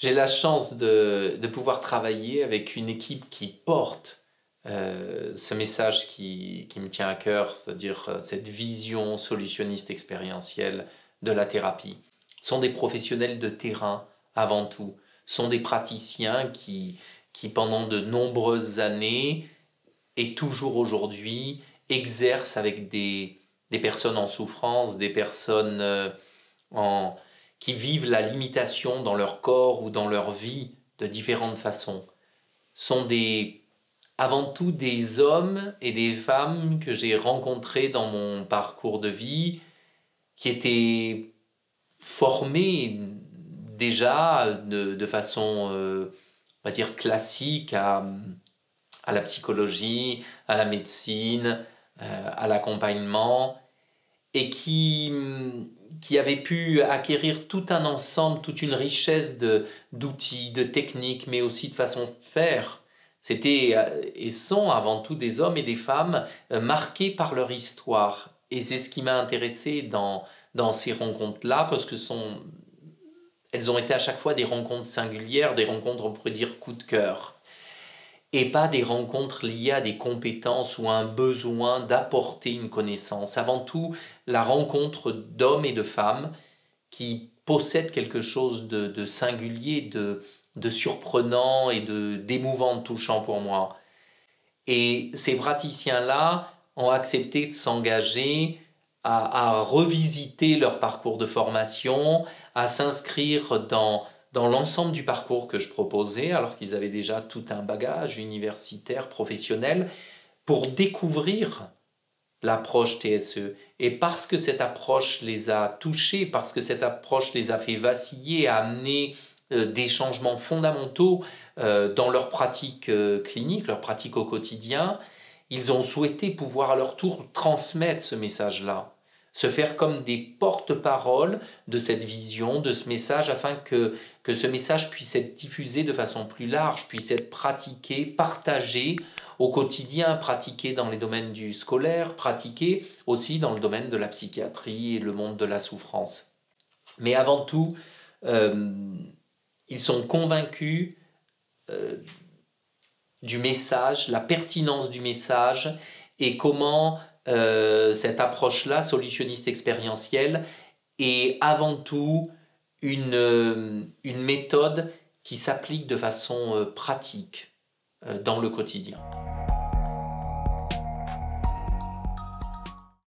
J'ai la chance de pouvoir travailler avec une équipe qui porte ce message qui me tient à cœur, c'est-à-dire cette vision solutionniste expérientielle de la thérapie. Ce sont des professionnels de terrain avant tout, ce sont des praticiens qui pendant de nombreuses années et toujours aujourd'hui exercent avec des personnes en souffrance, des personnes en, qui vivent la limitation dans leur corps ou dans leur vie de différentes façons. Sont avant tout des hommes et des femmes que j'ai rencontrés dans mon parcours de vie, qui étaient formés déjà de façon, on va dire, classique à la psychologie, à la médecine, à l'accompagnement, et qui avait pu acquérir tout un ensemble, toute une richesse d'outils, de techniques, mais aussi de façon de faire. C'était et sont avant tout des hommes et des femmes marqués par leur histoire. Et c'est ce qui m'a intéressé dans ces rencontres-là, parce que elles ont été à chaque fois des rencontres singulières, des rencontres, on pourrait dire, coup de cœur. Et pas des rencontres liées à des compétences ou à un besoin d'apporter une connaissance. Avant tout, la rencontre d'hommes et de femmes qui possèdent quelque chose de singulier, de surprenant et d'émouvant, de touchant pour moi. Et ces praticiens-là ont accepté de s'engager à revisiter leur parcours de formation, à s'inscrire dans l'ensemble du parcours que je proposais, alors qu'ils avaient déjà tout un bagage universitaire, professionnel, pour découvrir l'approche TSE. Et parce que cette approche les a touchés, parce que cette approche les a fait vaciller, a amené des changements fondamentaux dans leur pratique clinique, leur pratique au quotidien, ils ont souhaité pouvoir à leur tour transmettre ce message-là, se faire comme des porte-paroles de cette vision, de ce message, afin que ce message puisse être diffusé de façon plus large, puisse être pratiqué, partagé au quotidien, pratiqué dans les domaines du scolaire, pratiqué aussi dans le domaine de la psychiatrie et le monde de la souffrance. Mais avant tout, ils sont convaincus du message, la pertinence du message et comment cette approche-là, solutionniste expérientielle, est avant tout une méthode qui s'applique de façon pratique dans le quotidien.